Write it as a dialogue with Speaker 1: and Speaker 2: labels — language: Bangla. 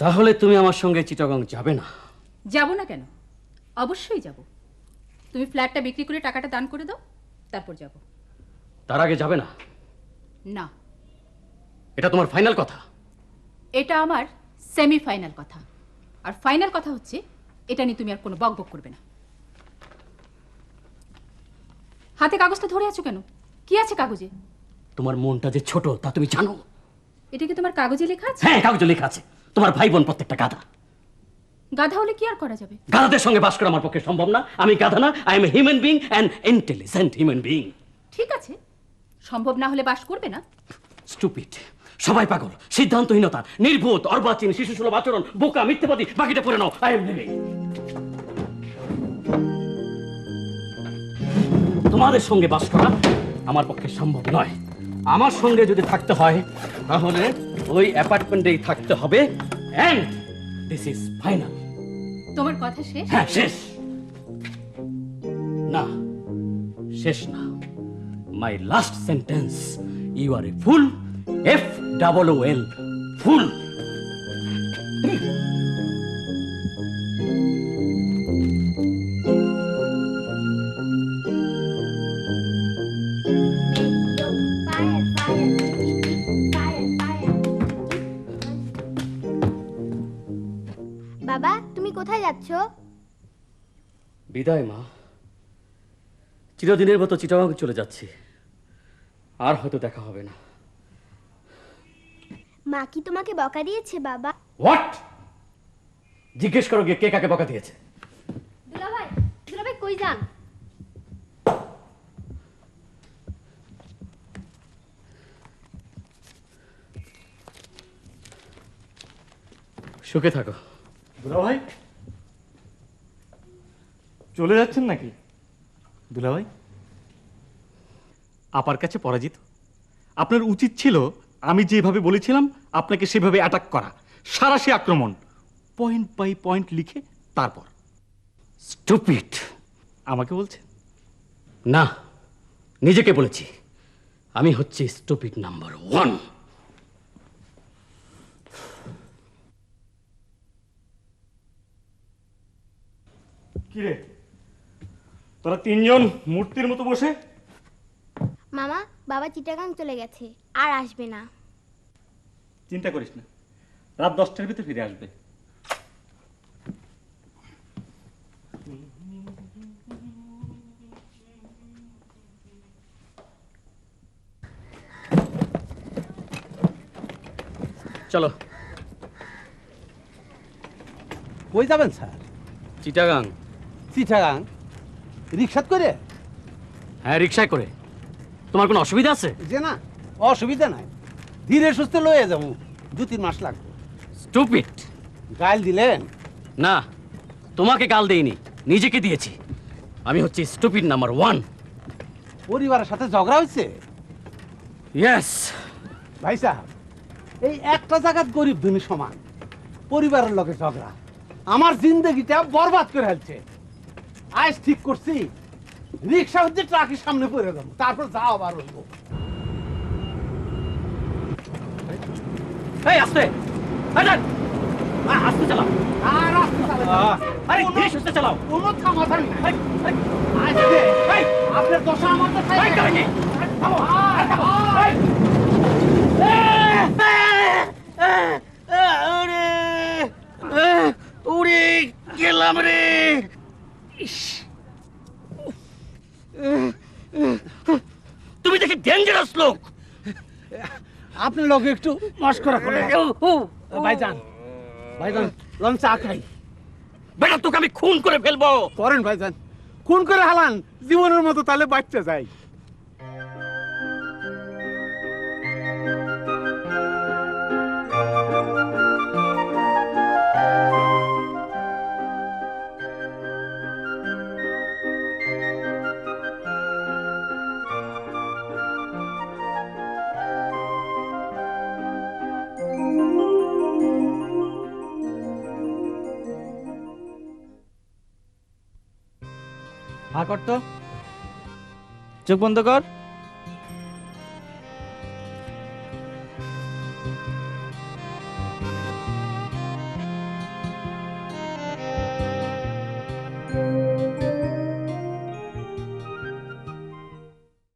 Speaker 1: তাহলে তুমি আমার সঙ্গে চিটাগং যাবে না?
Speaker 2: যাব না কেন, অবশ্যই যাব। তুমি ফ্ল্যাটটা বিক্রি করে টাকাটা দান করে দাও, তারপর যাব।
Speaker 1: তার আগে যাবে না?
Speaker 2: না,
Speaker 1: এটা তোমার ফাইনাল কথা?
Speaker 2: এটা আমার সেমি ফাইনাল কথা। আর ফাইনাল কথা হচ্ছে, এটা নিয়ে তুমি আর কোনো বকবক করবে না। হাতে কাগজটা ধরে আছো কেন? কি আছে কাগজে?
Speaker 1: তোমার মনটা যে ছোট তা তুমি জানো?
Speaker 2: এটা কি তোমার কাগজে লেখা আছে?
Speaker 1: হ্যাঁ, কাগজে লেখা আছে। তোমার ভাই বোন প্রত্যেকটা গাধা।
Speaker 2: গাধা হলে কি আর করা যাবে?
Speaker 1: গাধাদের সঙ্গে বাস করা আমার পক্ষে সম্ভব না। আমি গাধা না, I M a human being, an intelligent human being.
Speaker 2: ঠিক আছে, সম্ভব না হলে বাস করবে না।
Speaker 1: স্টুপিড, সবাই পাগল, সিদ্ধান্তহীনতা, নির্বোধ, অর্বাচীন, শিশুসুলভ আচরণ, বোকা, মিথ্যাবাদী, বাকিটা পড়ে নাও। I am living. তোমাদের সঙ্গে বাস করা আমার পক্ষে সম্ভব নয়। আমার সঙ্গে যদি থাকতে হয় তাহলে ওই অ্যাপার্টমেন্টেই থাকতে হবে, এন্ড দিস ইজ ফাইনাল।
Speaker 2: তোমার কথা শেষ?
Speaker 1: হ্যাঁ, শেষ। না, শেষ না। My last sentence, you are a fool, FOOL, fool.
Speaker 3: বাবা, তুমি কোথায় যাচ্ছ?
Speaker 1: বিদায় মা, চিরদিনের মতো চিটাগাং চলে যাচ্ছি, আর হয়তো দেখা হবে না।
Speaker 3: মা কি তোমাকে বকা দিয়েছে বাবা?
Speaker 1: হোয়াট? জিজ্ঞেস করো গিয়ে কে কাকে বকা দিয়েছে।
Speaker 3: দুলাভাই, দুলাভাই কই যান?
Speaker 1: সুখে থাকো।
Speaker 4: দুলাভাই চলে যাচ্ছেন নাকি? দুলাভাই, আপার কাছে পরাজিত। আপনার উচিত ছিল আমি যেভাবে বলেছিলাম আপনাকে সেভাবে অ্যাটাক করা, সারাশি আক্রমণ, পয়েন্ট বাই পয়েন্ট লিখে তারপর।
Speaker 1: স্টুপিড।
Speaker 4: আমাকে বলছেন?
Speaker 1: না, নিজেকে বলেছি। আমি হচ্ছি স্টুপিড নাম্বার 1।
Speaker 4: কিরে, তোরা তিনজন মূর্তির মতো বসে?
Speaker 3: মামা, বাবা চিটাগাং চলে গেছে, আর আসবে না।
Speaker 4: চিন্তা করিস না, রাত 10টার ভিতরে ফিরে আসবে।
Speaker 1: চলো।
Speaker 5: কই যাবেন স্যার?
Speaker 1: চিটাগাং।
Speaker 5: চিটাগাং রিক্সাত করে?
Speaker 1: হ্যাঁ, রিক্সায় করে। তোমার কোনো অসুবিধা আছে?
Speaker 5: যে না, অসুবিধা নাই, ধীরে সুস্থে লয়ে যাবো, 2-3 মাস লাগবে।
Speaker 1: স্টুপিড।
Speaker 5: গাইল দিলেন?
Speaker 1: না, তোমাকে গাল দেইনি, নিজেকে দিয়েছি। আমি হচ্ছি স্টুপিড নাম্বার 1।
Speaker 5: পরিবারের সাথে ঝগড়া হয়েছে?
Speaker 1: ইয়েস।
Speaker 5: ভাই সাহেব, এই একটা জায়গাত গরিব ধনী সমান, পরিবারের লগে ঝগড়া আমার জিন্দগিটা বরবাদ করে ফেলছে। আজ ঠিক করছি রিক্সা হচ্ছে ট্রাকের সামনে পড়ে যাবো, তারপর যাও আবার হইব।
Speaker 1: এই আস্তে, এই যান। আস্তে চালাও।
Speaker 5: আর আস্তে চালাতে হবে।
Speaker 1: আরে ধীরে সুস্থে চালাও।
Speaker 5: কোনো থামাথাম নাই।
Speaker 1: এই, এই,
Speaker 5: আজকে
Speaker 1: এই,
Speaker 5: আপনার দশা আমার তো
Speaker 1: এই, কাহিনী। থামো, এই। উড়ে গেলাম রে। তুমি দেখি ডেঞ্জারাস লোক।
Speaker 5: আপনার লগে একটু মস্করা করে। ভাইজান, ভাইজান লন চা খাই।
Speaker 1: বেটা, তোকে আমি খুন করে ফেলবো।
Speaker 5: করেন ভাইজান, খুন করে হালান, জীবনের মতো তাহলে বাচ্চা যায়।
Speaker 6: হা কর তো, চোখ বন্ধ কর।